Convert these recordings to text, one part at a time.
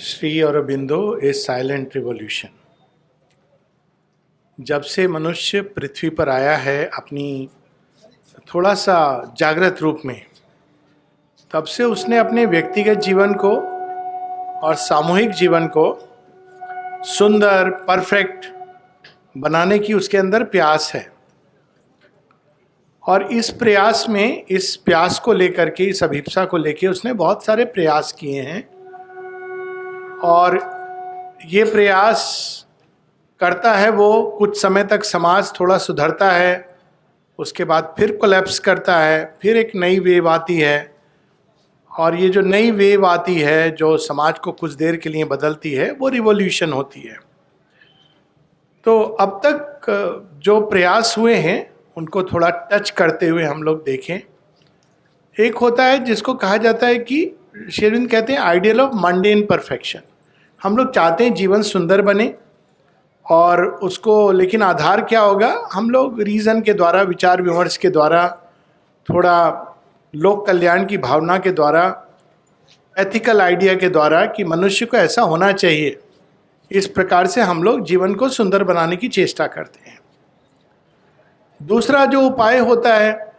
श्री अरबिंदो ए silent revolution. जब से मनुष्य पृथ्वी पर आया है अपनी थोड़ा सा जागृत रूप में, तब से उसने अपने व्यक्तिगत जीवन को और सामूहिक जीवन को सुंदर परफेक्ट बनाने की उसके अंदर प्यास है। और इस प्रयास में, इस प्यास को लेकर के, इस अभिप्सा को लेकर उसने बहुत सारे प्रयास किए हैं। और ये प्रयास करता है वो, कुछ समय तक समाज थोड़ा सुधरता है, उसके बाद फिर कोलैप्स करता है, फिर एक नई वेव आती है। और ये जो नई वेव आती है जो समाज को कुछ देर के लिए बदलती है, वो रिवॉल्यूशन होती है। तो अब तक जो प्रयास हुए हैं उनको थोड़ा टच करते हुए हम लोग देखें। एक होता है जिसको कहा जाता है कि श्री अरविंद कहते हैं आइडियल ऑफ मंडेन परफेक्शन। हम लोग चाहते हैं जीवन सुंदर बने, और उसको लेकिन आधार क्या होगा? हम लोग रीज़न के द्वारा, विचार विमर्श के द्वारा, थोड़ा लोक कल्याण की भावना के द्वारा, एथिकल आइडिया के द्वारा कि मनुष्य को ऐसा होना चाहिए, इस प्रकार से हम लोग जीवन को सुंदर बनाने की चेष्टा करते हैं। दूसरा जो उपाय होता है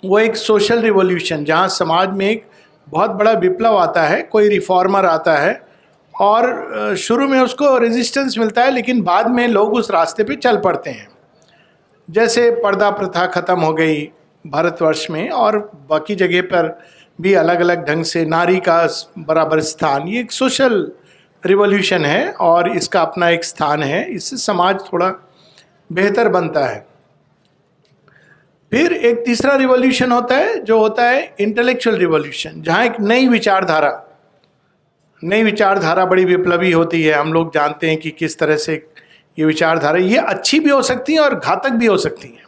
वो एक सोशल रिवॉल्यूशन, जहाँ समाज में एक बहुत बड़ा विप्लव आता है, कोई रिफॉर्मर आता है और शुरू में उसको रेजिस्टेंस मिलता है, लेकिन बाद में लोग उस रास्ते पे चल पड़ते हैं। जैसे पर्दा प्रथा खत्म हो गई भारतवर्ष में, और बाकी जगह पर भी अलग अलग ढंग से नारी का बराबर स्थान, ये एक सोशल रिवॉल्यूशन है और इसका अपना एक स्थान है। इससे समाज थोड़ा बेहतर बनता है। फिर एक तीसरा रिवॉल्यूशन होता है जो होता है इंटेलेक्चुअल रिवॉल्यूशन, जहाँ एक नई विचारधारा बड़ी विप्लवी होती है। हम लोग जानते हैं कि किस तरह से ये विचारधारा, ये अच्छी भी हो सकती है और घातक भी हो सकती हैं।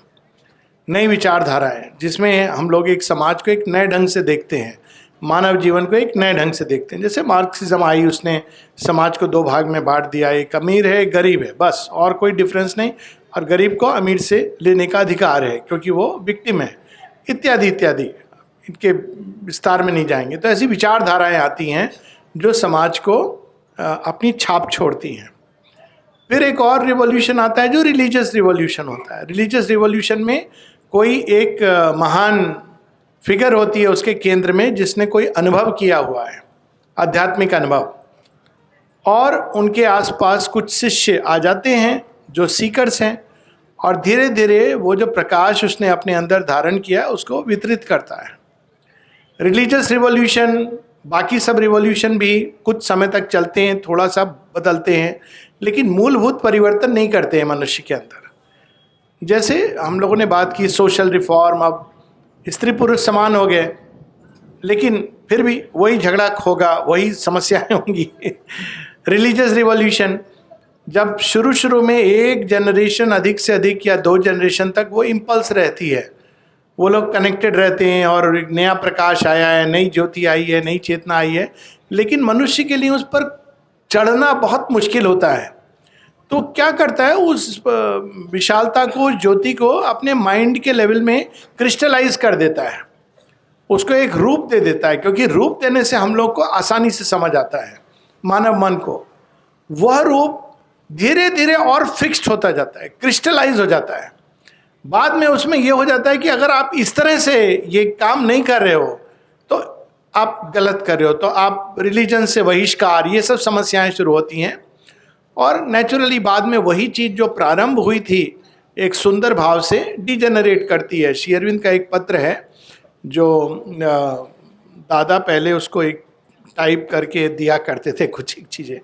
नई विचारधारा है जिसमें हम लोग एक समाज को एक नए ढंग से देखते हैं, मानव जीवन को एक नए ढंग से देखते हैं। जैसे मार्क्सिज्म आई, उसने समाज को दो भाग में बांट दिया, एक अमीर है एक गरीब है, बस, और कोई डिफरेंस नहीं। और गरीब को अमीर से लेने का अधिकार है क्योंकि वो विक्टिम है, इत्यादि इत्यादि। इनके विस्तार में नहीं जाएंगे। तो ऐसी विचारधाराएं आती हैं जो समाज को अपनी छाप छोड़ती हैं। फिर एक और रिवॉल्यूशन आता है जो रिलीजियस रिवॉल्यूशन होता है। रिलीजियस रिवॉल्यूशन में कोई एक महान फिगर होती है उसके केंद्र में, जिसने कोई अनुभव किया हुआ है, आध्यात्मिक अनुभव, और उनके आसपास कुछ शिष्य आ जाते हैं जो सीकर्स हैं, और धीरे धीरे वो जो प्रकाश उसने अपने अंदर धारण किया है उसको वितरित करता है। रिलीजियस रिवॉल्यूशन, बाकी सब रिवॉल्यूशन भी कुछ समय तक चलते हैं, थोड़ा सा बदलते हैं, लेकिन मूलभूत परिवर्तन नहीं करते हैं मनुष्य के अंदर। जैसे हम लोगों ने बात की सोशल रिफॉर्म, अब स्त्री पुरुष समान हो गए, लेकिन फिर भी वही झगड़ा होगा, वही समस्याएं होंगी। रिलीजियस रिवॉल्यूशन, जब शुरू में एक जनरेशन अधिक से अधिक या दो जनरेशन तक वो इम्पल्स रहती है, वो लोग कनेक्टेड रहते हैं और एक नया प्रकाश आया है, नई ज्योति आई है, नई चेतना आई है, लेकिन मनुष्य के लिए उस पर चढ़ना बहुत मुश्किल होता है। तो क्या करता है, उस विशालता को, उस ज्योति को अपने माइंड के लेवल में क्रिस्टलाइज कर देता है, उसको एक रूप दे देता है, क्योंकि रूप देने से हम लोग को आसानी से समझ आता है मानव मन को। वह रूप धीरे धीरे और फिक्स्ड होता जाता है, क्रिस्टलाइज हो जाता है। बाद में उसमें यह हो जाता है कि अगर आप इस तरह से ये काम नहीं कर रहे हो तो आप गलत कर रहे हो, तो आप रिलीजन से बहिष्कार, ये सब समस्याएं शुरू होती हैं। और नेचुरली बाद में वही चीज़ जो प्रारंभ हुई थी एक सुंदर भाव से डिजेनरेट करती है। श्री अरविंद का एक पत्र है जो दादा पहले उसको एक टाइप करके दिया करते थे कुछ एक चीज़ें,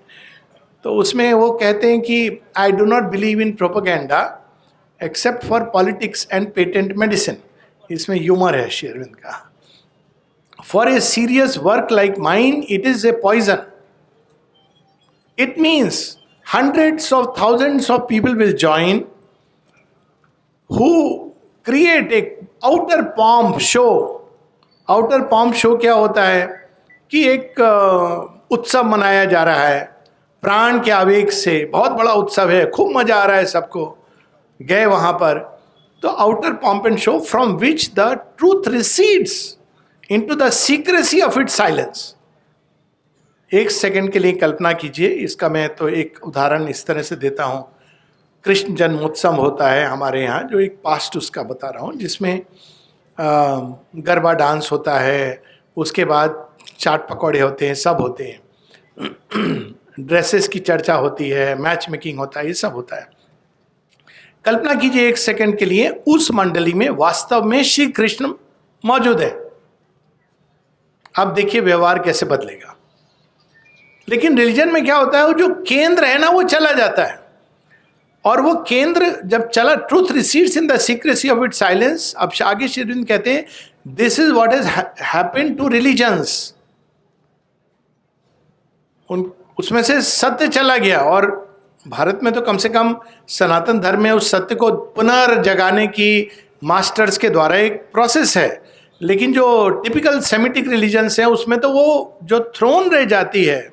तो उसमें वो कहते हैं कि I do not believe in propaganda except for politics and patent medicine. इसमें ह्यूमर है श्री अरविंद का। For a serious work like mine it is a poison. It means hundreds of thousands of people will join who create a outer pomp show. outer pomp show क्या होता है कि एक उत्सव मनाया जा रहा है प्राण के आवेग से, बहुत बड़ा उत्सव है, खूब मजा आ रहा है, सबको गए वहां पर। तो outer pomp and show from which the truth recedes into the secrecy of its silence. एक सेकंड के लिए कल्पना कीजिए, इसका मैं तो एक उदाहरण इस तरह से देता हूँ। कृष्ण जन्मोत्सव होता है हमारे यहाँ, जो एक पास्ट उसका बता रहा हूँ, जिसमें गरबा डांस होता है, उसके बाद चाट पकौड़े होते हैं, सब होते हैं, ड्रेसेस की चर्चा होती है, मैच मेकिंग होता है, ये सब होता है। कल्पना कीजिए एक सेकंड के लिए उस मंडली में वास्तव में श्री कृष्ण मौजूद है। अब देखिए व्यवहार कैसे बदलेगा। लेकिन रिलीजन में क्या होता है, वो जो केंद्र है ना वो चला जाता है, और वो केंद्र जब चला, truth recedes in the secrecy of it silence. अब आगे श्री अरविंद कहते हैं this is what has happened to religions. उसमें से सत्य चला गया, और भारत में तो कम से कम सनातन धर्म में उस सत्य को पुनर्जगाने की मास्टर्स के द्वारा एक प्रोसेस है। लेकिन जो टिपिकल सेमिटिक रिलीजन्स हैं उसमें तो वो जो थ्रोन रह जाती है,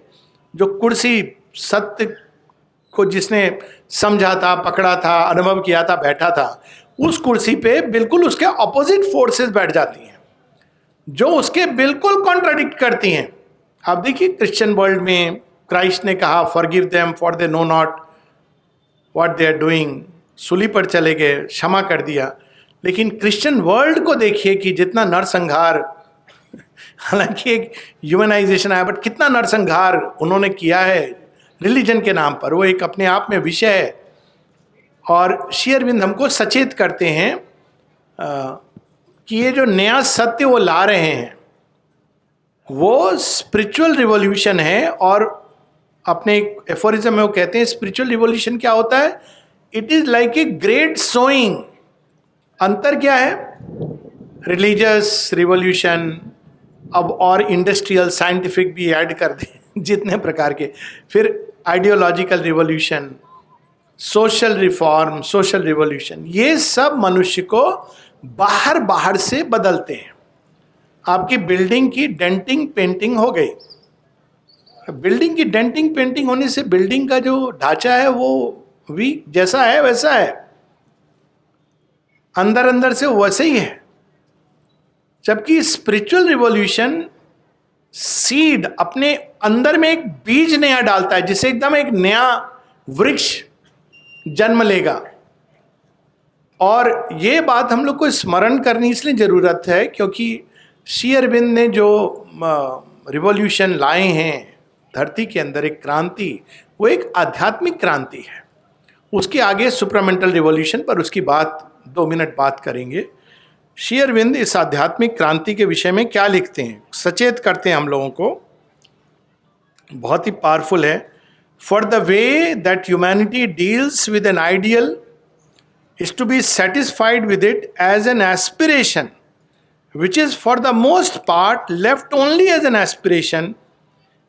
जो कुर्सी सत्य को जिसने समझा था, पकड़ा था, अनुभव किया था, बैठा था, उस कुर्सी पे बिल्कुल उसके ऑपोजिट फोर्सेस बैठ जाती हैं जो उसके बिल्कुल कॉन्ट्राडिक्ट करती हैं। आप देखिए क्रिश्चियन वर्ल्ड में क्राइस्ट ने कहा forgive them for they know not what they are doing, सूली पर चले गए, क्षमा कर दिया। लेकिन क्रिश्चियन वर्ल्ड को देखिए कि जितना नरसंहार, हालांकि एक ह्यूमनाइजेशन आया, बट कितना नरसंहार उन्होंने किया है रिलीजन के नाम पर, वो एक अपने आप में विषय है। और श्री अरविंद हमको सचेत करते हैं कि ये जो नया सत्य वो ला रहे हैं वो स्पिरिचुअल रिवॉल्यूशन है। और अपने एक एफोरिज्म में वो कहते हैं स्पिरिचुअल रिवॉल्यूशन क्या होता है, it is like a great sowing. अंतर क्या है, रिलीजियस रिवॉल्यूशन, अब और इंडस्ट्रियल साइंटिफिक भी ऐड कर दें जितने प्रकार के, फिर ideological revolution, social reform, social revolution, ये सब मनुष्य को बाहर बाहर से बदलते हैं। आपकी बिल्डिंग की डेंटिंग पेंटिंग हो गई, बिल्डिंग की डेंटिंग पेंटिंग होने से बिल्डिंग का जो ढांचा है वो भी जैसा है वैसा है, अंदर अंदर से वैसे ही है। जबकि स्पिरिचुअल रिवॉल्यूशन सीड अपने अंदर में एक बीज नया डालता है, जिससे एकदम एक नया वृक्ष जन्म लेगा। और ये बात हम लोग को स्मरण करनी इसलिए जरूरत है क्योंकि श्री अरविंद ने जो रिवॉल्यूशन लाए हैं धरती के अंदर, एक क्रांति, वो एक आध्यात्मिक क्रांति है। उसके आगे सुप्रामेंटल रिवॉल्यूशन पर उसकी बात 2 मिनट बात करेंगे। श्री अरविंद इस आध्यात्मिक क्रांति के विषय में क्या लिखते हैं, सचेत करते हैं हम लोगों को, बहुत ही पावरफुल है। For the way that humanity deals with an ideal is to be satisfied with it as an aspiration which is for the most part left only as an aspiration,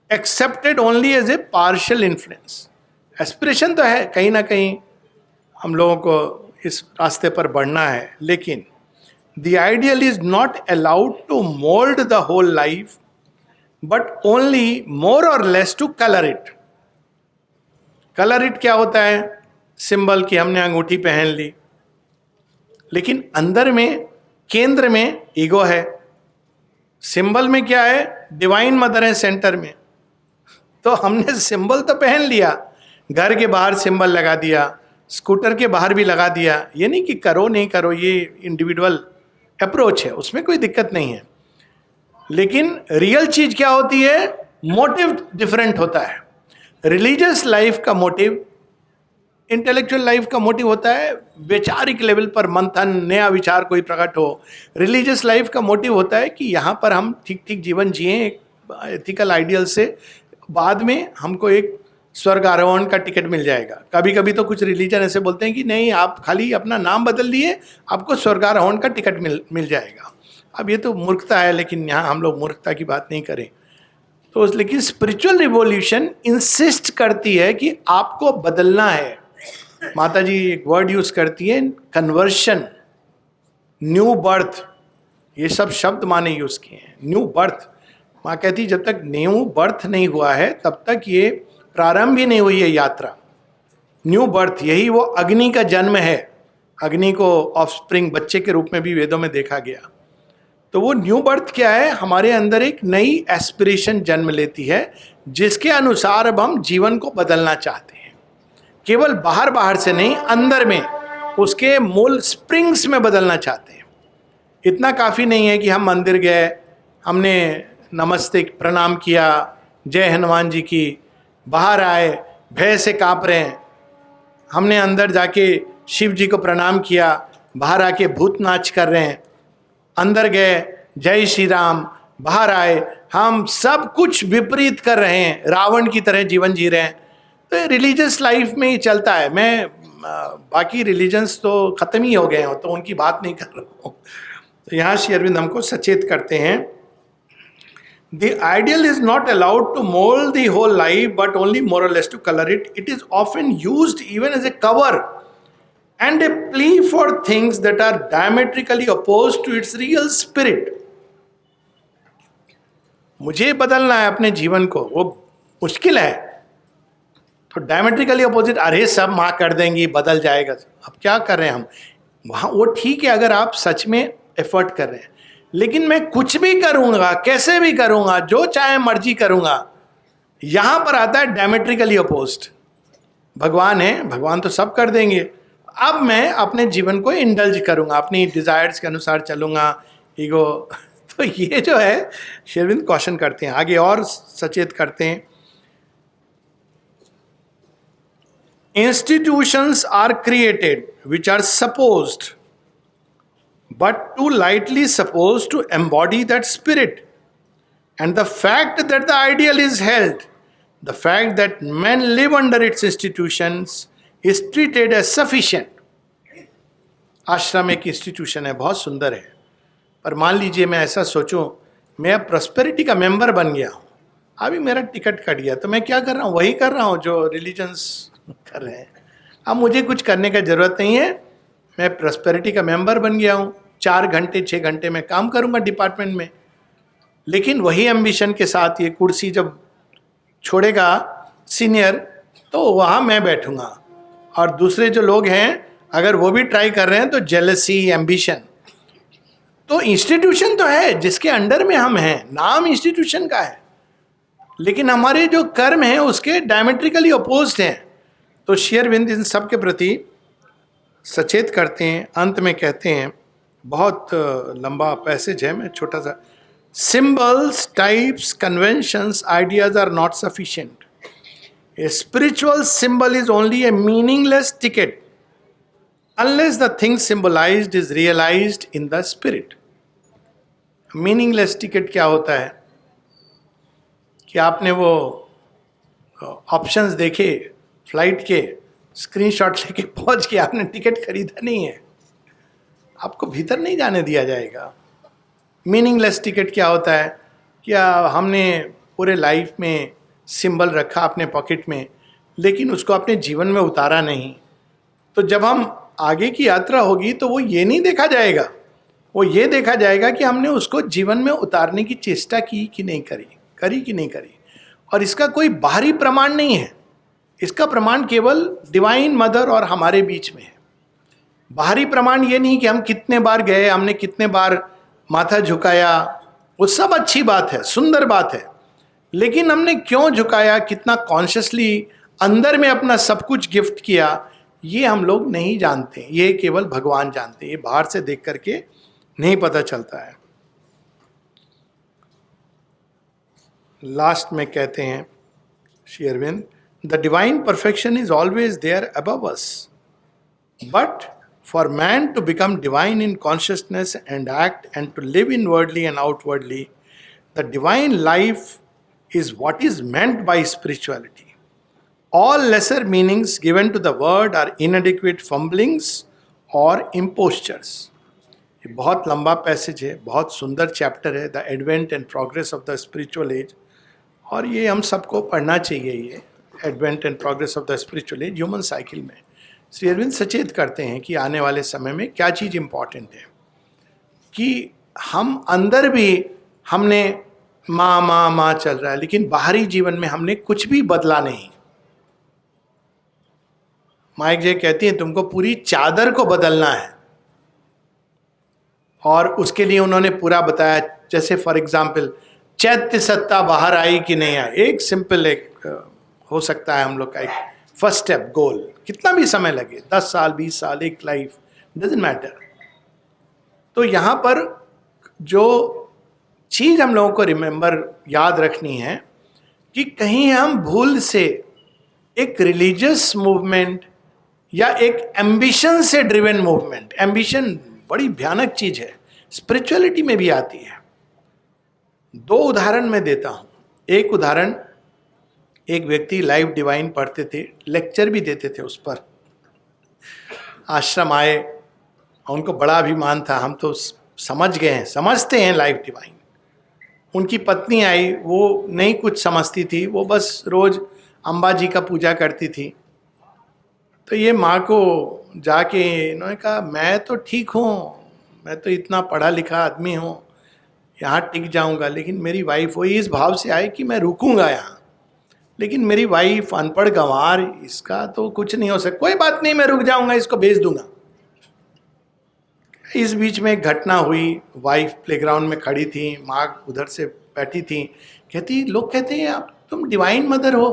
accepted only as a partial influence. Aspiration तो है, कहीं ना कहीं हम लोगों को इस रास्ते पर बढ़ना है, लेकिन the ideal is not allowed to mold the whole life, but only more or less to color it. Color it क्या होता है, सिंबल की हमने अंगूठी पहन ली, लेकिन अंदर में केंद्र में ईगो है। सिंबल में क्या है, डिवाइन मदर है सेंटर में। तो हमने सिंबल तो पहन लिया, घर के बाहर सिंबल लगा दिया, स्कूटर के बाहर भी लगा दिया। ये नहीं कि करो नहीं करो, ये इंडिविजुअल अप्रोच है, उसमें कोई दिक्कत नहीं है। लेकिन रियल चीज क्या होती है, मोटिव डिफरेंट होता है। रिलीजियस लाइफ का मोटिव, इंटेलेक्चुअल लाइफ का मोटिव होता है वैचारिक लेवल पर मंथन, नया विचार कोई प्रकट हो। रिलीजियस लाइफ का मोटिव होता है कि यहाँ पर हम ठीक ठीक जीवन जिए एथिकल आइडियल से, बाद में हमको एक स्वर्ग आरोहण का टिकट मिल जाएगा। कभी कभी तो कुछ रिलीजन ऐसे बोलते हैं कि नहीं, आप खाली अपना नाम बदल दिए, आपको स्वर्ग आरोहण का टिकट मिल जाएगा। अब ये तो मूर्खता है, लेकिन यहाँ हम लोग मूर्खता की बात नहीं करें तो। लेकिन स्पिरिचुअल रिवॉल्यूशन इंसिस्ट करती है कि आपको बदलना है। माता जी एक वर्ड यूज करती है, कन्वर्शन, न्यू बर्थ, ये सब शब्द माँ ने यूज किए हैं। न्यू बर्थ, माँ कहती जब तक न्यू बर्थ नहीं हुआ है तब तक ये प्रारंभ ही नहीं हुई है यात्रा। न्यू बर्थ, यही वो अग्नि का जन्म है। अग्नि को ऑफस्प्रिंग, बच्चे के रूप में भी वेदों में देखा गया। तो वो न्यू बर्थ क्या है? हमारे अंदर एक नई एस्पिरेशन जन्म लेती है, जिसके अनुसार अब हम जीवन को बदलना चाहते हैं। केवल बाहर बाहर से नहीं, अंदर में उसके मूल स्प्रिंग्स में बदलना चाहते हैं। इतना काफ़ी नहीं है कि हम मंदिर गए, हमने नमस्ते प्रणाम किया, जय हनुमान जी की, बाहर आए भय से काँप रहे हैं, हमने अंदर जाके शिव जी को प्रणाम किया, बाहर आके भूत नाच कर रहे हैं, अंदर गए जय श्री राम, बाहर आए हम सब कुछ विपरीत कर रहे हैं, रावण की तरह जीवन जी रहे हैं। तो रिलीजियस लाइफ में ही चलता है। मैं बाकी रिलीजन्स तो खत्म ही हो गए हैं, तो उनकी बात नहीं कर रहा हूँ। तो यहाँ श्री अरविंद हमको सचेत करते हैं, the ideal is not allowed to mould the whole life but only more और less to colour it. It is often used even as a cover and a plea for things that are diametrically opposed to its real spirit. मुझे बदलना है अपने जीवन को, वो मुश्किल है। तो डायमेट्रिकली अपोजिट, अरे सब माँ कर देंगी, बदल जाएगा। अब क्या कर रहे हैं हम वहाँ? वो ठीक है अगर आप सच में एफर्ट कर रहे हैं, लेकिन मैं कुछ भी करूँगा, कैसे भी करूँगा, जो चाहे मर्जी करूँगा, यहाँ पर आता है डायमेट्रिकली अपोज्ड। भगवान है, भगवान तो सब कर देंगे, अब मैं अपने जीवन को इंडल्ज करूंगा, अपनी डिजायर्स के अनुसार चलूंगा, ईगो। तो ये जो है श्री अरविंद क्वेश्चन करते हैं, आगे और सचेत करते हैं। Institutions are created which are supposed but to lightly suppose to embody that spirit, and the fact that the ideal is held, the fact that men live under its institutions is treated as sufficient. आश्रम एक institution है, बहुत सुंदर है, पर मान लीजिए मैं ऐसा सोचूं, मैं अब प्रॉस्पेरिटी का मेंबर बन गया हूं, अभी मेरा टिकट कट गया, तो मैं क्या कर रहा हूं? वही कर रहा हूं जो रिलीजन्स कर रहे हैं। अब मुझे कुछ करने का जरूरत नहीं है, मैं प्रॉस्पेरिटी का मेंबर बन गया हूं, 4 घंटे 6 घंटे में काम करूंगा डिपार्टमेंट में, लेकिन वही एम्बिशन के साथ ये कुर्सी जब छोड़ेगा सीनियर, तो वहाँ मैं बैठूंगा, और दूसरे जो लोग हैं अगर वो भी ट्राई कर रहे हैं तो जेलसी, एम्बिशन। तो इंस्टीट्यूशन तो है जिसके अंडर में हम हैं, नाम इंस्टीट्यूशन का है, लेकिन हमारे जो कर्म हैं उसके डायमेट्रिकली अपोज्ड हैं। तो श्री अरविंद इन सब के प्रति सचेत करते हैं। अंत में कहते हैं, बहुत लंबा पैसेज है, मैं छोटा सा, symbols, types, conventions, ideas are not sufficient. A spiritual symbol is only a meaningless ticket unless the thing symbolized is realized in the spirit. Meaningless ticket क्या होता है कि आपने वो ऑप्शंस देखे फ्लाइट के, स्क्रीनशॉट लेके पहुंच के आपने टिकट खरीदा नहीं है, आपको भीतर नहीं जाने दिया जाएगा. मीनिंगलेस टिकट क्या होता है? क्या हमने पूरे लाइफ में सिंबल रखा अपने पॉकेट में, लेकिन उसको अपने जीवन में उतारा नहीं, तो जब हम आगे की यात्रा होगी तो वो ये नहीं देखा जाएगा, वो ये देखा जाएगा कि हमने उसको जीवन में उतारने की चेष्टा की कि नहीं करी कि नहीं करी. और इसका कोई बाहरी प्रमाण नहीं है, इसका प्रमाण केवल डिवाइन मदर और हमारे बीच में है. बाहरी प्रमाण ये नहीं कि हम कितने बार गए, हमने कितने बार माथा झुकाया, वो सब अच्छी बात है, सुंदर बात है, लेकिन हमने क्यों झुकाया, कितना कॉन्शियसली अंदर में अपना सब कुछ गिफ्ट किया, ये हम लोग नहीं जानते. ये केवल भगवान जानते हैं, ये बाहर से देख करके नहीं पता चलता है. लास्ट में कहते हैं Shri Arvind, the divine perfection is always there above us, but for man to become divine in consciousness and act and to live inwardly and outwardly, the divine life is what is meant by spirituality. All lesser meanings given to the word are inadequate fumblings or impostures. ये बहुत लंबा passage है, बहुत सुंदर chapter है, the advent and progress of the spiritual age, और ये हम सबको पढ़ना चाहिए. ये advent and progress of the spiritual age human cycle में श्री अरविंद सचेत करते हैं कि आने वाले समय में क्या चीज़ इम्पॉर्टेंट है, कि हम अंदर भी हमने माँ माँ माँ चल रहा है, लेकिन बाहरी जीवन में हमने कुछ भी बदला नहीं. माइक जे कहती हैं तुमको पूरी चादर को बदलना है. और उसके लिए उन्होंने पूरा बताया, जैसे फॉर एग्जाम्पल चैत्य सत्ता बाहर आई कि नहीं आई, एक सिंपल एक हो सकता है हम लोग का एक फर्स्ट स्टेप गोल, कितना भी समय लगे, 10 साल 20 साल, एक लाइफ, डजेंट मैटर। तो यहाँ पर जो चीज हम लोगों को रिमेंबर याद रखनी है कि कहीं हम भूल से एक रिलीजियस मूवमेंट या एक एम्बिशन से ड्रिवन मूवमेंट, एम्बिशन बड़ी भयानक चीज है, स्पिरिचुअलिटी में भी आती है। 2 उदाहरण मैं देता हूं। एक उदाहरण, एक व्यक्ति लाइव डिवाइन पढ़ते थे, लेक्चर भी देते थे उस पर, आश्रम आए, उनको बड़ा अभिमान था, हम तो समझ गए हैं, समझते हैं लाइव डिवाइन। उनकी पत्नी आई, वो नहीं कुछ समझती थी, वो बस रोज अम्बा जी का पूजा करती थी। तो ये माँ को जाके इन्होंने कहा, मैं तो ठीक हूँ, मैं तो इतना पढ़ा लिखा आदमी हूँ, यहाँ टिक जाऊँगा, लेकिन मेरी वाइफ, वो इस भाव से आए कि मैं रुकूंगा यहाँ, लेकिन मेरी वाइफ अनपढ़ गंवार, इसका तो कुछ नहीं हो सकता, कोई बात नहीं मैं रुक जाऊँगा, इसको भेज दूंगा। इस बीच में एक घटना हुई, वाइफ प्लेग्राउंड में खड़ी थी, माँ उधर से बैठी थी, कहती, लोग कहते हैं आप तुम डिवाइन मदर हो,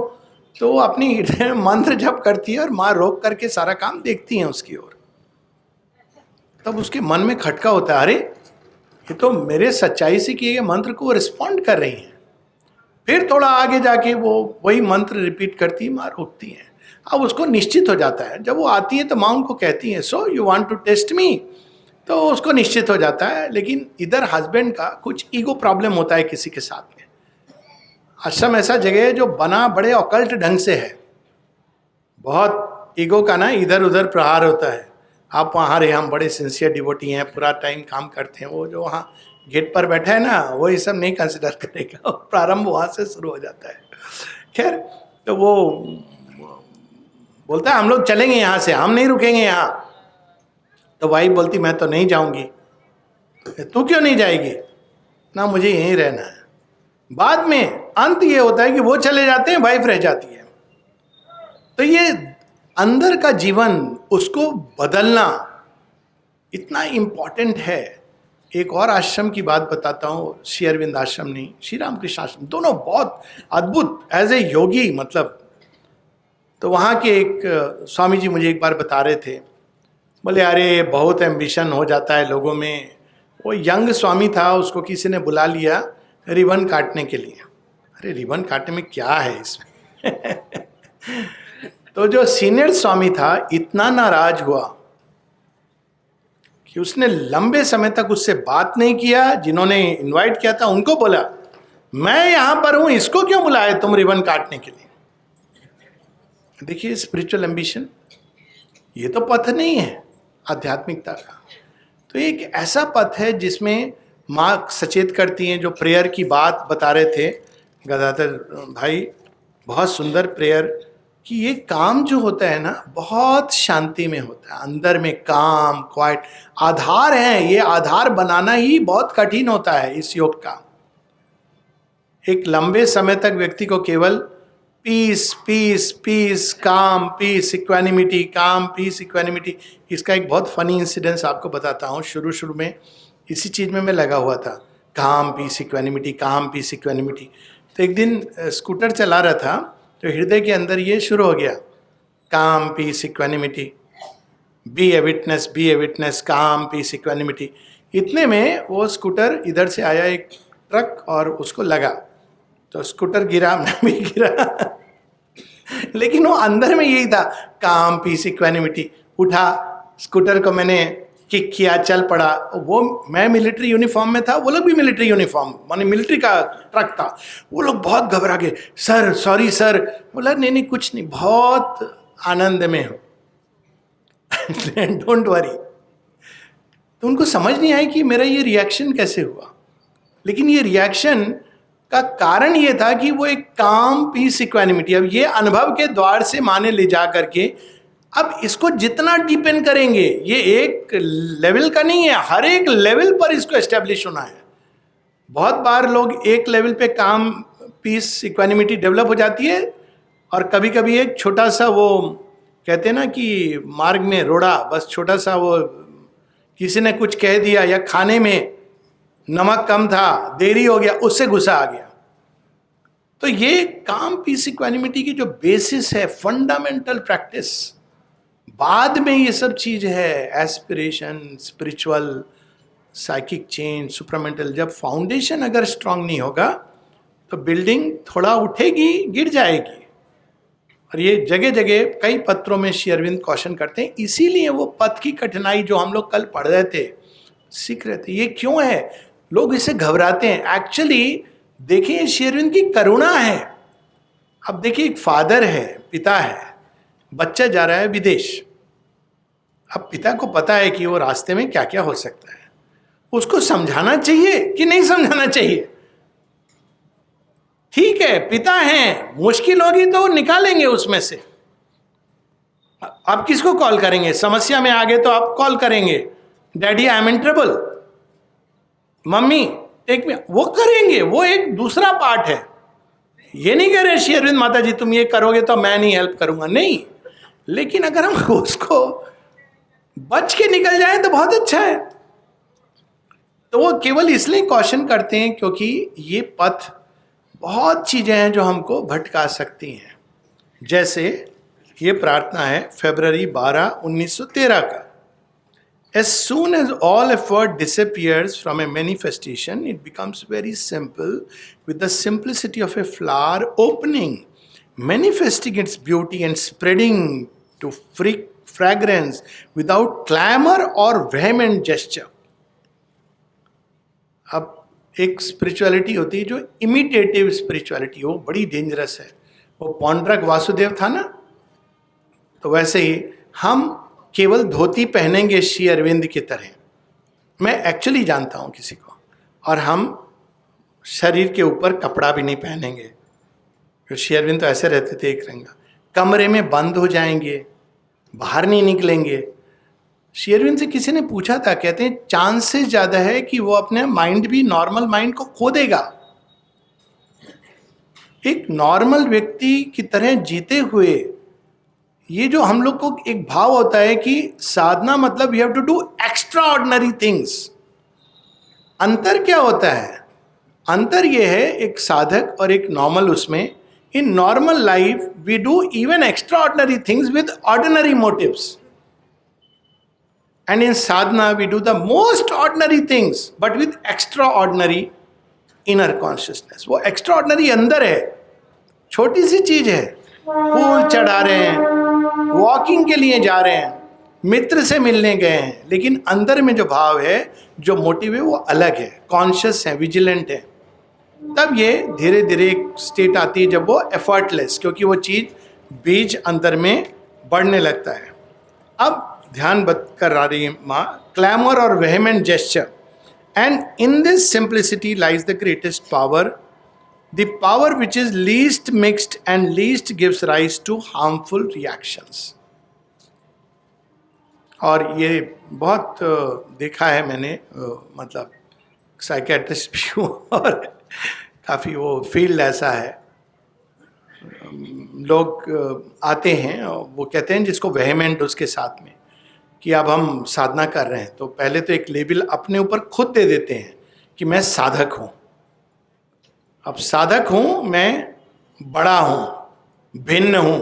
तो वो अपनी मंत्र जप करती है और माँ रोक करके सारा काम देखती हैं उसकी ओर। तब उसके मन में खटका होता है, अरे ये तो मेरे सच्चाई से किए गए मंत्र को रिस्पॉन्ड कर रही हैं। फिर थोड़ा आगे जाके वो वही मंत्र रिपीट करती है, माँ रोकती हैं। अब उसको निश्चित हो जाता है, जब वो आती है तो माँ उनको कहती है, so you want to test me, तो उसको निश्चित हो जाता है। लेकिन इधर हस्बैंड का कुछ ईगो प्रॉब्लम होता है किसी के साथ में। आश्रम ऐसा जगह है जो बना बड़े ऑकल्ट ढंग से है, बहुत ईगो का ना इधर उधर प्रहार होता है। आप वहाँ रहे, हम बड़े सिंसियर डिवोटी हैं, पूरा टाइम काम करते हैं, वो जो वहाँ गेट पर बैठा है ना, वो ये सब नहीं कंसिडर करेगा, प्रारंभ वहाँ से शुरू हो जाता है। खैर, तो वो बोलता है हम लोग चलेंगे यहाँ से, हम नहीं रुकेंगे यहाँ। तो वाइफ बोलती, मैं तो नहीं जाऊंगी। तू क्यों नहीं जाएगी? ना, मुझे यहीं रहना है। बाद में अंत ये होता है कि वो चले जाते हैं, वाइफ रह जाती है। तो ये अंदर का जीवन, उसको बदलना इतना इम्पॉर्टेंट है। एक और आश्रम की बात बताता हूँ, श्री अरविंद आश्रम नहीं, श्री रामकृष्ण आश्रम, दोनों बहुत अद्भुत, एज ए योगी मतलब। तो वहाँ के एक स्वामी जी मुझे एक बार बता रहे थे, बोले अरे बहुत एम्बिशन हो जाता है लोगों में। वो यंग स्वामी था, उसको किसी ने बुला लिया रिबन काटने के लिए। अरे रिबन काटने में क्या है इसमें? तो जो सीनियर स्वामी था इतना नाराज हुआ कि उसने लंबे समय तक उससे बात नहीं किया। जिन्होंने इनवाइट किया था उनको बोला, मैं यहां पर हूं, इसको क्यों बुलाए तुम रिबन काटने के लिए? देखिए स्पिरिचुअल एम्बिशन, ये तो पथ नहीं है आध्यात्मिकता का। तो एक ऐसा पथ है जिसमें माँ सचेत करती हैं। जो प्रेयर की बात बता रहे थे गदाधर भाई, बहुत सुंदर प्रेयर, कि ये काम जो होता है ना, बहुत शांति में होता है, अंदर में काम, क्वाइट आधार है। ये आधार बनाना ही बहुत कठिन होता है इस योग का। एक लंबे समय तक व्यक्ति को केवल peace peace peace, calm peace, equanimity, calm peace, equanimity. इसका एक बहुत फनी इंसिडेंस आपको बताता हूँ। शुरू में इसी चीज में मैं लगा हुआ था, काम peace equanimity, calm peace equanimity. तो एक दिन स्कूटर चला रहा था, तो हृदय के अंदर ये शुरू हो गया, calm peace equanimity, be a witness, be a witness, calm peace equanimity. इतने में वो स्कूटर इधर से आया एक ट्रक और उसको लगा, तो स्कूटर गिरा, मैं भी गिरा। लेकिन वो अंदर में यही था, काम पीस इक्वानिमिटी। उठा स्कूटर को, मैंने किक किया, चल पड़ा। वो मैं मिलिट्री यूनिफॉर्म में था, वो लोग भी मिलिट्री यूनिफॉर्म, माने मिलिट्री का ट्रक था। वो लोग बहुत घबरा गए, सर सॉरी सर। बोला नहीं नहीं कुछ नहीं, बहुत आनंद में हो, डोंट वरी। तो उनको समझ नहीं आया कि मेरा ये रिएक्शन कैसे हुआ। लेकिन ये रिएक्शन का कारण ये था कि वो एक काम पीस इक्वानिमिटी, अब ये अनुभव के द्वार से माने ले जा करके, अब इसको जितना डिपेंड करेंगे, ये एक लेवल का नहीं है, हर एक लेवल पर इसको एस्टेब्लिश होना है। बहुत बार लोग एक लेवल पे काम पीस इक्वानिमिटी डेवलप हो जाती है, और कभी कभी एक छोटा सा, वो कहते हैं ना कि मार्ग में रोड़ा, बस छोटा सा वो किसी ने कुछ कह दिया या खाने में नमक कम था, देरी हो गया, उससे गुस्सा आ गया। तो ये काम, पीस, इक्वानिमिटी की जो बेसिस है, फंडामेंटल प्रैक्टिस, बाद में ये सब चीज है, aspiration, spiritual, psychic change, supramental. जब फाउंडेशन अगर स्ट्रांग नहीं होगा तो बिल्डिंग थोड़ा उठेगी, गिर जाएगी। और ये जगह जगह कई पत्रों में श्री अरविंद क्वेश्चन करते हैं। इसीलिए वो पथ की कठिनाई जो हम लोग कल पढ़ रहे थे, सीख रहे थे, ये क्यों है, लोग इससे घबराते हैं। एक्चुअली देखिए, श्री अरविंद की करुणा है। अब देखिए, एक फादर है, पिता है, बच्चा जा रहा है विदेश। अब पिता को पता है कि वो रास्ते में क्या क्या हो सकता है, उसको समझाना चाहिए कि नहीं समझाना चाहिए? ठीक है, पिता हैं, मुश्किल होगी तो निकालेंगे उसमें से। आप किसको कॉल करेंगे? समस्या में आ गए तो आप कॉल करेंगे, daddy I am in trouble, mummy take me, वो करेंगे, वो एक दूसरा पार्ट है। ये नहीं कह रहे श्री अरविंद माता जी तुम ये करोगे तो मैं नहीं हेल्प करूंगा, नहीं। लेकिन अगर हम उसको बच के निकल जाए तो बहुत अच्छा है। तो वो केवल इसलिए क्वेश्चन करते हैं क्योंकि ये पथ, बहुत चीजें हैं जो हमको भटका सकती हैं। जैसे ये प्रार्थना है फरवरी 12, 1913 का। As soon as all effort disappears from a manifestation, it becomes very simple, with the simplicity of a flower opening, manifesting its beauty and spreading to fragrance without clamor or vehement gesture. अब एक spirituality होती है जो imitative spirituality, वो बड़ी dangerous है। वो पौंड्रक वासुदेव था ना, तो वैसे ही हम केवल धोती पहनेंगे श्री अरविंद की तरह। मैं एक्चुअली जानता हूँ किसी को, और हम शरीर के ऊपर कपड़ा भी नहीं पहनेंगे। श्री अरविंद तो ऐसे रहते थे, एक रंगा, कमरे में बंद हो जाएंगे, बाहर नहीं निकलेंगे। श्री अरविंद से किसी ने पूछा था, कहते हैं चांसेस ज्यादा है कि वो अपने माइंड भी, नॉर्मल माइंड को खो देगा। एक नॉर्मल व्यक्ति की तरह जीते हुए, ये जो हम लोग को एक भाव होता है कि साधना मतलब you have to do extraordinary things. अंतर क्या होता है? अंतर ये है, एक साधक और एक नॉर्मल, उसमें in normal life we do even extraordinary things with ordinary motives, and in sadhana we do the most ordinary things but with extraordinary inner consciousness. वो extraordinary अंदर है, छोटी सी चीज है, फूल चढ़ा रहे हैं, वॉकिंग के लिए जा रहे हैं, मित्र से मिलने गए हैं, लेकिन अंदर में जो भाव है, जो मोटिव है, वो अलग है, कॉन्शियस है, विजिलेंट है। तब ये धीरे धीरे एक स्टेट आती है जब वो एफर्टलेस, क्योंकि वो चीज बीज अंदर में बढ़ने लगता है। अब ध्यान कर रही है माँ, क्लैमर और vehement gesture, and in this simplicity lies the greatest power, the power which is least mixed and least gives rise to harmful reactions. और ये बहुत देखा है मैंने, मतलब साइकेट्रिस्ट भी हूँ और काफ़ी वो फील्ड ऐसा है। लोग आते हैं, वो कहते हैं जिसको वेहेमेंट, उसके साथ में कि अब हम साधना कर रहे हैं, तो पहले तो एक लेबल अपने ऊपर खुद दे देते हैं कि मैं साधक हूं। अब साधक हूं, मैं बड़ा हूं, भिन्न हूं,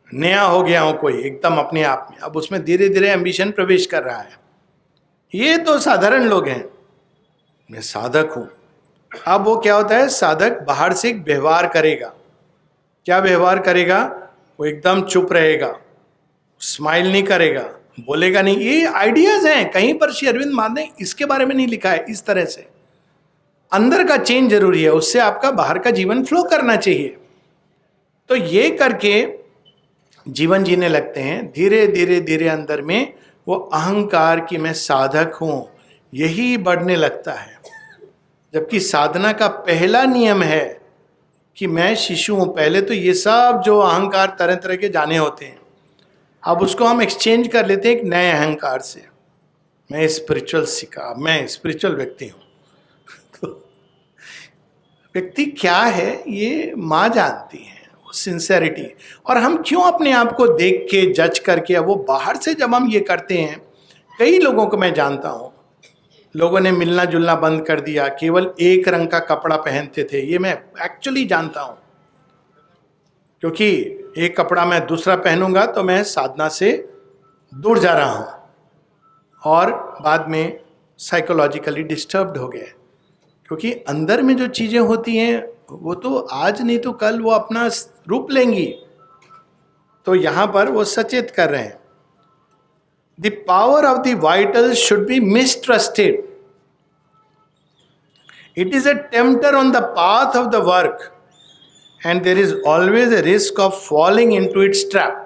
नया हो गया हूं कोई एकदम अपने आप में। अब उसमें धीरे धीरे एम्बिशन प्रवेश कर रहा है। ये तो साधारण लोग हैं, मैं साधक हूं। अब वो क्या होता है, साधक बाहर से एक व्यवहार करेगा। क्या व्यवहार करेगा? वो एकदम चुप रहेगा, स्माइल नहीं करेगा, बोलेगा नहीं। ये आइडियाज हैं, कहीं पर श्री अरविंद मान ने इसके बारे में नहीं लिखा है इस तरह से। अंदर का चेंज जरूरी है, उससे आपका बाहर का जीवन फ्लो करना चाहिए। तो ये करके जीवन जीने लगते हैं। धीरे धीरे धीरे अंदर में वो अहंकार कि मैं साधक हूं, यही बढ़ने लगता है। जबकि साधना का पहला नियम है कि मैं शिशु हूं। पहले तो ये सब जो अहंकार तरह तरह के जाने होते हैं, अब उसको हम एक्सचेंज कर लेते हैं एक नए अहंकार से। मैं स्पिरिचुअल सीखा, मैं स्पिरिचुअल व्यक्ति हूं। तो व्यक्ति क्या है ये माँ जानती है, वो सिंसेरिटी। और हम क्यों अपने आप को देख के जज करके, वो बाहर से जब हम ये करते हैं कई लोगों को मैं जानता हूं, लोगों ने मिलना जुलना बंद कर दिया, केवल एक रंग का कपड़ा पहनते थे। ये मैं एक्चुअली जानता हूं, क्योंकि एक कपड़ा मैं दूसरा पहनूंगा तो मैं साधना से दूर जा रहा हूं और बाद में साइकोलॉजिकली डिस्टर्ब्ड हो गए, क्योंकि अंदर में जो चीजें होती हैं वो तो आज नहीं तो कल वो अपना रूप लेंगी। तो यहां पर वो सचेत कर रहे हैं, the power of the vitals should be mistrusted, it is a tempter on the path of the work and there is always a risk of falling into its trap.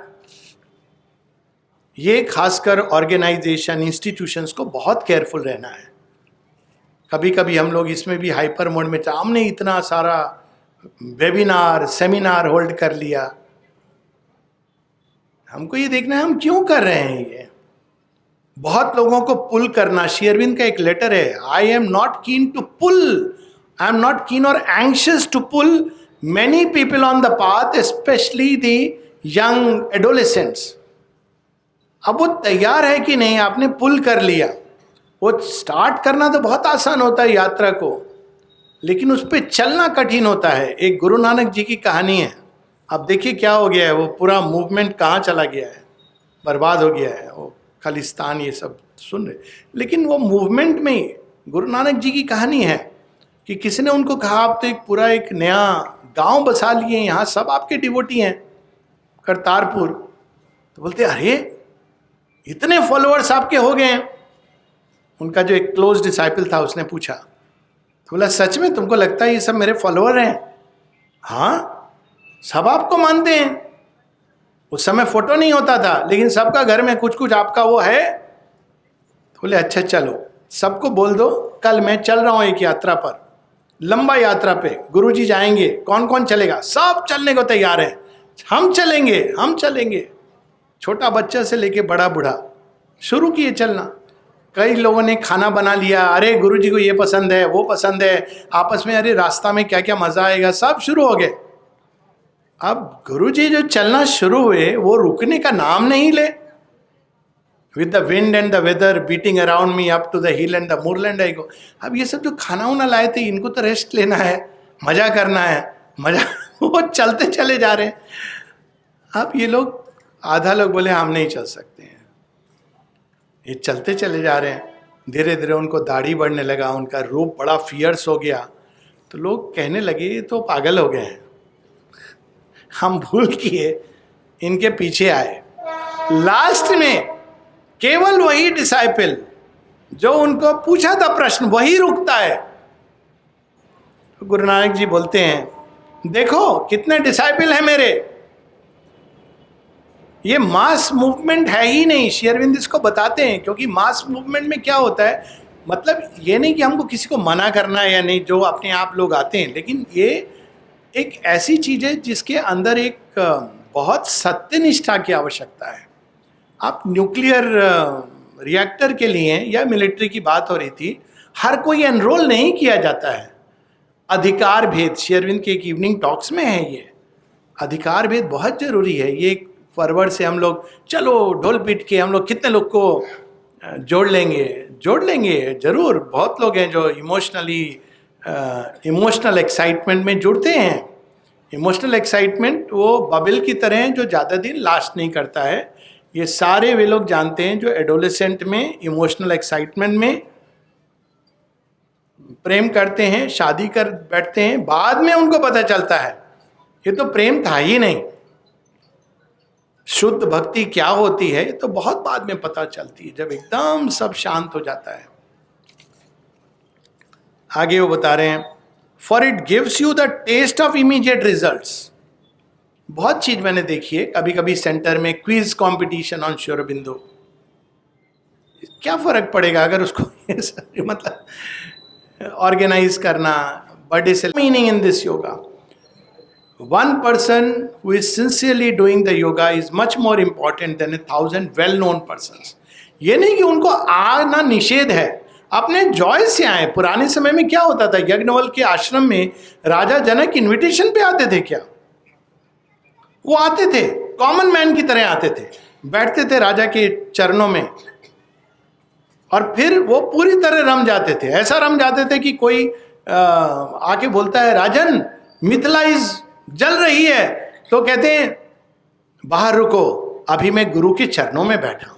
ये खासकर ऑर्गेनाइजेशन, इंस्टीट्यूशंस को बहुत careful रहना है। कभी कभी हम लोग इसमें भी हाइपर मोड में, हमने इतना सारा वेबिनार सेमिनार होल्ड कर लिया, हमको ये देखना है हम क्यों कर रहे हैं। ये बहुत लोगों को पुल करना, श्री अरविंद का एक लेटर है, I am not keen to pull, I am not keen और anxious to pull many people on the path, especially the young adolescents. अब वो तैयार है कि नहीं, आपने पुल कर लिया। वो स्टार्ट करना तो बहुत आसान होता है यात्रा को, लेकिन उस पर चलना कठिन होता है। एक गुरु नानक जी की कहानी है, अब देखिए क्या हो गया है, वो पूरा मूवमेंट कहाँ चला गया है, बर्बाद हो गया है। वो खालिस्तान ये सब सुन रहे, लेकिन वो मूवमेंट में ही गुरु नानक जी की कहानी है कि किसी ने उनको कहा आप तो एक पूरा एक नया गांव बसा लिए, यहाँ सब आपके डिवोटी हैं, करतारपुर। तो बोलते अरे इतने फॉलोअर्स आपके हो गए हैं। उनका जो एक क्लोज डिसाइपल था उसने पूछा, तो बोला सच में तुमको लगता है ये सब मेरे फॉलोअर हैं? हाँ, सब आपको मानते हैं। उस समय फोटो नहीं होता था, लेकिन सबका घर में कुछ कुछ आपका वो है। तो बोले अच्छा चलो सबको बोल दो कल मैं चल रहा हूं एक यात्रा पर, लंबा यात्रा पे, गुरुजी जाएंगे, कौन कौन चलेगा? सब चलने को तैयार है, हम चलेंगे हम चलेंगे। छोटा बच्चा से लेके बड़ा बूढ़ा शुरू किए चलना। कई लोगों ने खाना बना लिया, अरे गुरुजी को ये पसंद है वो पसंद है, आपस में अरे रास्ता में क्या क्या मजा आएगा, सब शुरू हो गए। अब गुरुजी जो चलना शुरू हुए वो रुकने का नाम नहीं ले। With the wind and the weather beating around me up to the hill and the moorland I go. अब ये सब जो खाना वाना लाए थे, इनको तो रेस्ट लेना है, मजा करना है, मजा वो चलते चले जा रहे हैं। अब ये लोग, आधा लोग बोले हम नहीं चल सकते हैं, ये चलते चले जा रहे हैं। धीरे धीरे उनको दाढ़ी बढ़ने लगा, उनका रूप बड़ा फियर्स हो गया, तो लोग कहने लगे ये तो पागल हो गए हैं, हम भूल किए इनके पीछे आए। लास्ट में केवल वही डिसाइपल जो उनको पूछा था प्रश्न वही रुकता है। तो गुरु नानक जी बोलते हैं देखो कितने डिसाइपल हैं मेरे, ये मास मूवमेंट है ही नहीं। श्री अरविंद इसको बताते हैं, क्योंकि मास मूवमेंट में क्या होता है, मतलब ये नहीं कि हमको किसी को मना करना है या नहीं, जो अपने आप लोग आते हैं, लेकिन ये एक ऐसी चीज है जिसके अंदर एक बहुत सत्यनिष्ठा की आवश्यकता है। आप न्यूक्लियर रिएक्टर के लिए या मिलिट्री की बात हो रही थी, हर कोई एनरोल नहीं किया जाता है। अधिकार भेद श्री अरविंद के एक इवनिंग टॉक्स में है, ये अधिकार भेद बहुत जरूरी है। ये एक फॉरवर्ड से हम लोग चलो ढोल पीट के हम लोग कितने लोग को जोड़ लेंगे जरूर। बहुत लोग हैं जो इमोशनल एक्साइटमेंट में जुड़ते हैं। इमोशनल एक्साइटमेंट वो बबल की तरह है जो ज़्यादा दिन लास्ट नहीं करता है। ये सारे वे लोग जानते हैं जो एडोलेसेंट में इमोशनल एक्साइटमेंट में प्रेम करते हैं, शादी कर बैठते हैं, बाद में उनको पता चलता है ये तो प्रेम था ही नहीं। शुद्ध भक्ति क्या होती है तो बहुत बाद में पता चलती है, जब एकदम सब शांत हो जाता है। आगे वो बता रहे हैं, for it gives you the taste of immediate results. बहुत चीज मैंने देखी है, कभी कभी सेंटर में quiz competition on Shri Aurobindo, क्या फर्क पड़ेगा अगर उसको मतलब ऑर्गेनाइज करना, बर्थडे से meaning in this yoga. One person who is sincerely doing the yoga is much more important than 1,000 well-known persons. ये नहीं कि उनको आना निषेध है, अपने जॉय से आए। पुराने समय में क्या होता था, यज्ञवल्क्य के आश्रम में राजा जनक इनविटेशन पे आते थे क्या? वो आते थे, कॉमन मैन की तरह आते थे, बैठते थे राजा के चरणों में, और फिर वो पूरी तरह रम जाते थे, ऐसा रम जाते थे कि कोई आके बोलता है राजन मिथिला इज जल रही है, तो कहते हैं बाहर रुको, अभी मैं गुरु के चरणों में बैठा हूं।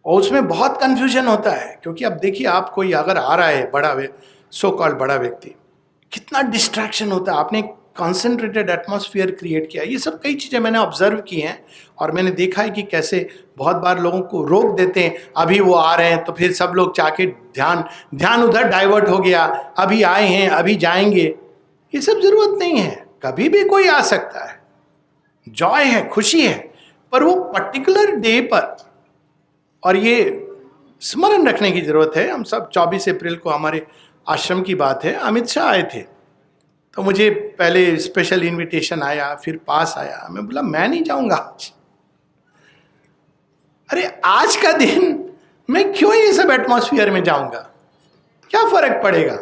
और उसमें बहुत कंफ्यूजन होता है, क्योंकि अब देखिए आप कोई अगर आ रहा है बड़ा सो कॉल्ड बड़ा व्यक्ति, कितना डिस्ट्रैक्शन होता है। आपने कॉन्सेंट्रेटेड एटमॉस्फेयर क्रिएट किया। ये सब कई चीज़ें मैंने ऑब्जर्व की हैं और मैंने देखा है कि कैसे बहुत बार लोगों को रोक देते हैं, अभी वो आ रहे हैं तो फिर सब लोग चाके ध्यान उधर डाइवर्ट हो गया, अभी आए हैं अभी जाएंगे। ये सब जरूरत नहीं है, कभी भी कोई आ सकता है, जॉय है, खुशी है, पर वो पर्टिकुलर डे पर। और ये स्मरण रखने की जरूरत है। हम सब 24 अप्रैल को हमारे आश्रम की बात है, अमित शाह आए थे, तो मुझे पहले स्पेशल इनविटेशन आया, फिर पास आया, मैं बोला मैं नहीं जाऊंगा आज। अरे आज का दिन मैं क्यों ये सब एटमॉस्फेयर में जाऊंगा, क्या फर्क पड़ेगा।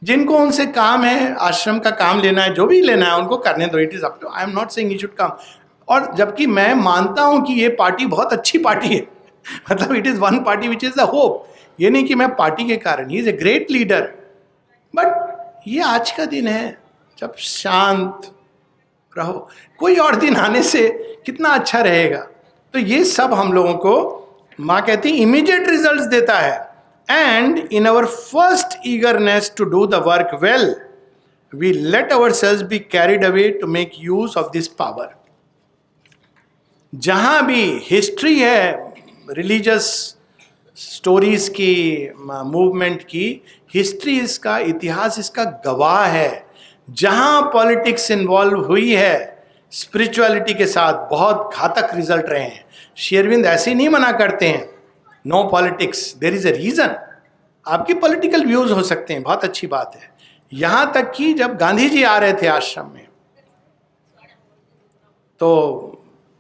जिनको उनसे काम है, आश्रम का काम लेना है, जो भी लेना है उनको करने दो, it is up to, I am not saying you should come. और जबकि मैं मानता हूं कि ये पार्टी बहुत अच्छी पार्टी है, मतलब it is one party which is the hope. ये नहीं कि मैं पार्टी के कारण, he is a great leader, but ये आज का दिन है जब शांत रहो, कोई और दिन आने से कितना अच्छा रहेगा। तो ये सब हम लोगों को माँ कहती इमीडिएट रिजल्ट्स देता है। And in our first eagerness to do the work well, we let ourselves be carried away to make use of this power. जहां भी हिस्ट्री है रिलीजियस स्टोरीज की, मूवमेंट की हिस्ट्री, इसका इतिहास इसका गवाह है। जहां पॉलिटिक्स इन्वॉल्व हुई है स्पिरिचुअलिटी के साथ, बहुत घातक रिजल्ट रहे हैं। श्री अरविंद ऐसे नहीं मना करते हैं no politics, there is a reason. आपके पॉलिटिकल व्यूज हो सकते हैं, बहुत अच्छी बात है। यहां तक कि जब गांधी जी आ रहे थे आश्रम में, तो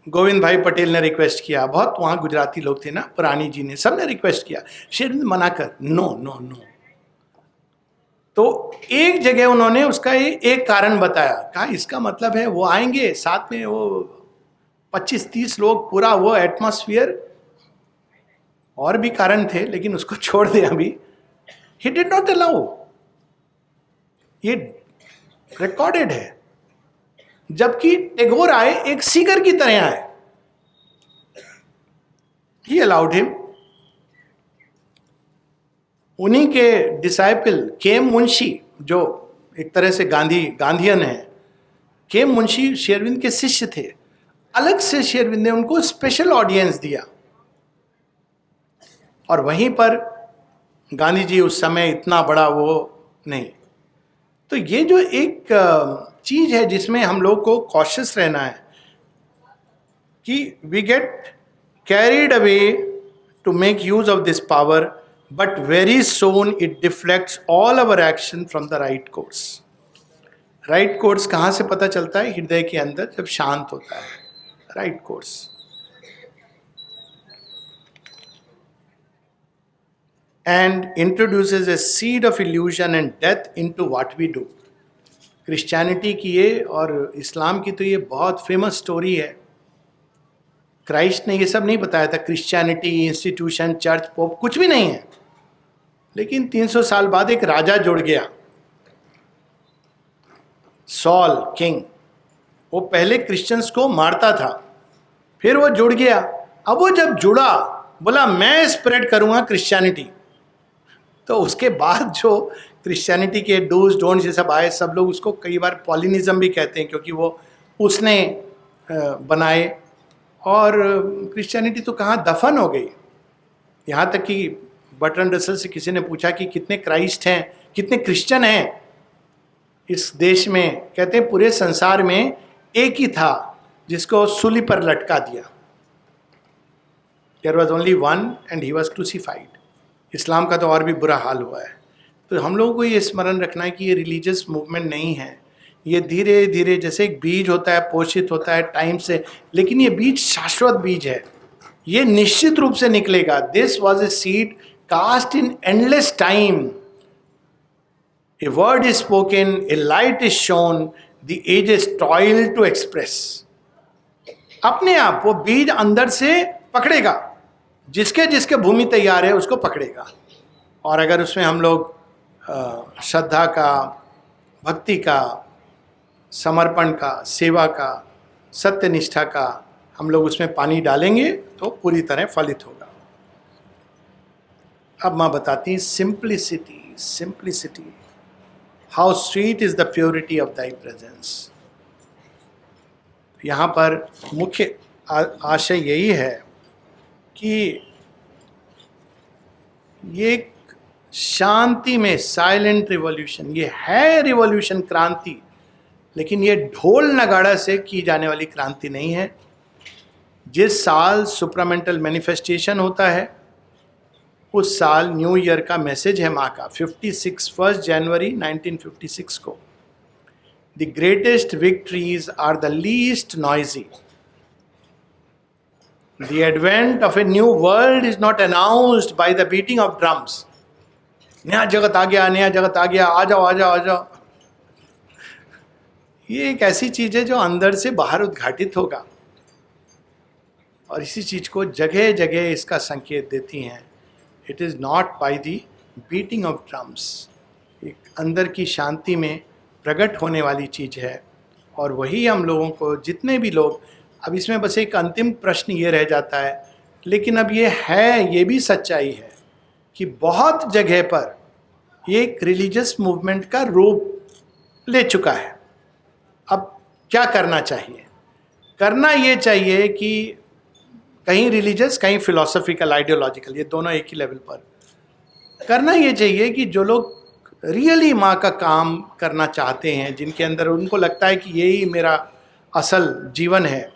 गोविंद भाई पटेल ने रिक्वेस्ट किया, बहुत वहाँ गुजराती लोग थे ना, पुरानी जी ने, सब ने रिक्वेस्ट किया, श्री अरविंद मना कर, नो नो नो। तो एक जगह उन्होंने उसका एक कारण बताया, कहा इसका मतलब है वो आएंगे साथ में, वो 25-30 लोग, पूरा वो एटमॉस्फेयर, और भी कारण थे लेकिन उसको छोड़ दे अभी। ही डिड नॉट अलाउ, ये रिकॉर्डेड है। जबकि टैगोर आए एक सीगर की तरह आए, ही अलाउड हिम। उन्हीं के डिसाइपल केम मुंशी, जो एक तरह से गांधीयन है, केम मुंशी श्री अरविंद के शिष्य थे। अलग से श्री अरविंद ने उनको स्पेशल ऑडियंस दिया, और वहीं पर गांधी जी उस समय इतना बड़ा वो नहीं। तो ये जो एक चीज है जिसमें हम लोग को कॉशियस रहना है कि we get carried away to make use of this power, but very soon it deflects all our action from the right course. Right course कहाँ से पता चलता है? हृदय के अंदर जब शांत होता है, right course. And introduces a seed of illusion and death into what we do. Christianity की ये और इस्लाम की तो ये बहुत फेमस स्टोरी है। क्राइस्ट ने ये सब नहीं बताया था, क्रिश्चियनिटी, इंस्टीट्यूशन, चर्च, पोप, कुछ भी नहीं है। लेकिन 300 साल बाद एक राजा जुड़ गया, सॉल किंग। वो पहले क्रिश्चियंस को मारता था, फिर वो जुड़ गया। अब वो जब जुड़ा, बोला मैं स्प्रेड करूंगा क्रिश्चियनिटी। तो उसके बाद जो क्रिश्चियनिटी के डूज डोंट्स ये सब आए, सब लोग उसको कई बार पॉलिनिज्म भी कहते हैं, क्योंकि वो उसने बनाए। और क्रिश्चियनिटी तो कहाँ दफन हो गई। यहाँ तक कि बर्ट्रैंड रसेल से किसी ने पूछा कि कितने क्राइस्ट हैं, कितने क्रिश्चियन हैं इस देश में? कहते हैं पूरे संसार में एक ही था जिसको सूली पर लटका दिया। There was only one and he was crucified. Islam का तो और भी बुरा हाल हुआ है। तो हम लोगों को ये स्मरण रखना है कि ये रिलीजियस मूवमेंट नहीं है। ये धीरे धीरे जैसे एक बीज होता है, पोषित होता है टाइम से, लेकिन ये बीज शाश्वत बीज है, ये निश्चित रूप से निकलेगा। This was a seed cast in endless time. A word is spoken, a light is shone, the age is toil to express. अपने आप वो बीज अंदर से पकड़ेगा, जिसके जिसके भूमि तैयार है उसको पकड़ेगा। और अगर उसमें हम लोग श्रद्धा का, भक्ति का, समर्पण का, सेवा का, सत्यनिष्ठा का हम लोग उसमें पानी डालेंगे तो पूरी तरह फलित होगा। अब माँ बताती हैं simplicity, simplicity, how sweet is the purity of thy presence. यहाँ पर मुख्य आशय यही है कि ये शांति में साइलेंट रिवॉल्यूशन, ये है रिवॉल्यूशन, क्रांति, लेकिन ये ढोल नगाड़ा से की जाने वाली क्रांति नहीं है। जिस साल सुप्रामेंटल मैनिफेस्टेशन होता है उस साल न्यू ईयर का मैसेज है माँ का, 1 जनवरी 1956 को, the greatest victories are the least noisy, the advent of a new world is not announced by the beating of drums. नया जगत आ गया, नया जगत आ गया, आ जाओ आ जाओ आ जाओ। ये एक ऐसी चीज है जो अंदर से बाहर उद्घाटित होगा, और इसी चीज को जगह जगह इसका संकेत देती हैं। It is not bye the beating of drums, एक अंदर की शांति में प्रकट होने वाली चीज है। और वही हम लोगों को, जितने भी लोग, अब इसमें बस एक अंतिम प्रश्न ये रह जाता है, लेकिन अब ये है, ये भी सच्चाई है कि बहुत जगह पर ये एक रिलीजियस मूवमेंट का रूप ले चुका है। अब क्या करना चाहिए? करना ये चाहिए कि कहीं रिलीजियस, कहीं फिलोसॉफिकल, आइडियोलॉजिकल, ये दोनों एक ही लेवल पर करना ये चाहिए कि जो लोग रियली माँ का काम करना चाहते हैं, जिनके अंदर उनको लगता है कि यही मेरा असल जीवन है,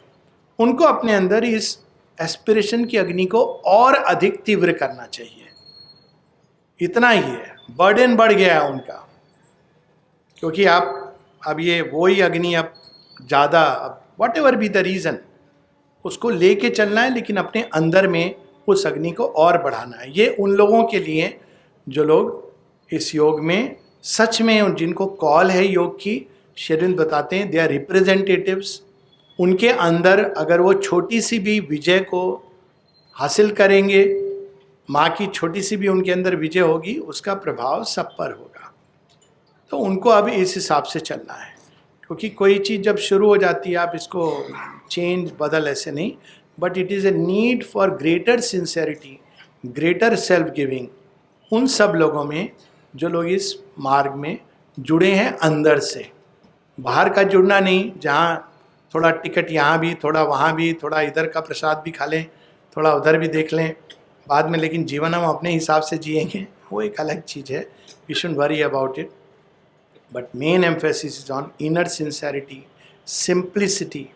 उनको अपने अंदर इस एस्पिरेशन की अग्नि को और अधिक तीव्र करना चाहिए। इतना ही है, बर्डन बढ़ गया है उनका, क्योंकि आप अब ये वही अग्नि अब ज़्यादा, अब what ever be the reason, उसको लेके चलना है, लेकिन अपने अंदर में उस अग्नि को और बढ़ाना है। ये उन लोगों के लिए जो लोग इस योग में सच में, जिनको कॉल है योग की, शेरविंद बताते हैं दे आर रिप्रेजेंटेटिव्स। उनके अंदर अगर वो छोटी सी भी विजय को हासिल करेंगे, माँ की छोटी सी भी उनके अंदर विजय होगी, उसका प्रभाव सब पर होगा। तो उनको अब इस हिसाब से चलना है, क्योंकि कोई चीज़ जब शुरू हो जाती है, आप इसको चेंज बदल ऐसे नहीं, but it is a need for greater sincerity, greater self giving उन सब लोगों में जो लोग इस मार्ग में जुड़े हैं अंदर से। बाहर का जुड़ना नहीं, जहाँ थोड़ा टिकट यहाँ भी, थोड़ा वहाँ भी, थोड़ा इधर का प्रसाद भी खा लें, थोड़ा उधर भी देख लें बाद में, लेकिन जीवन हम अपने हिसाब से जिएंगे, वो एक अलग चीज़ है। We should worry about it, but main emphasis is on inner sincerity, simplicity.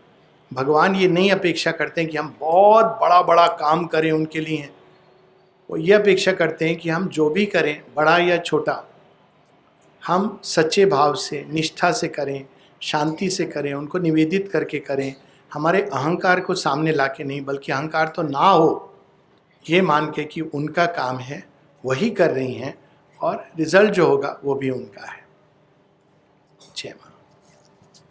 भगवान ये नहीं अपेक्षा करते हैं कि हम बहुत बड़ा बड़ा काम करें उनके लिए, वो ये अपेक्षा करते हैं कि हम जो भी करें, बड़ा या छोटा, हम सच्चे भाव से, निष्ठा से करें, शांति से करें, उनको निवेदित करके करें, हमारे अहंकार को सामने लाके नहीं, बल्कि अहंकार तो ना हो ये मान के कि उनका काम है, वही कर रही हैं, और रिजल्ट जो होगा वो भी उनका है। जय मां।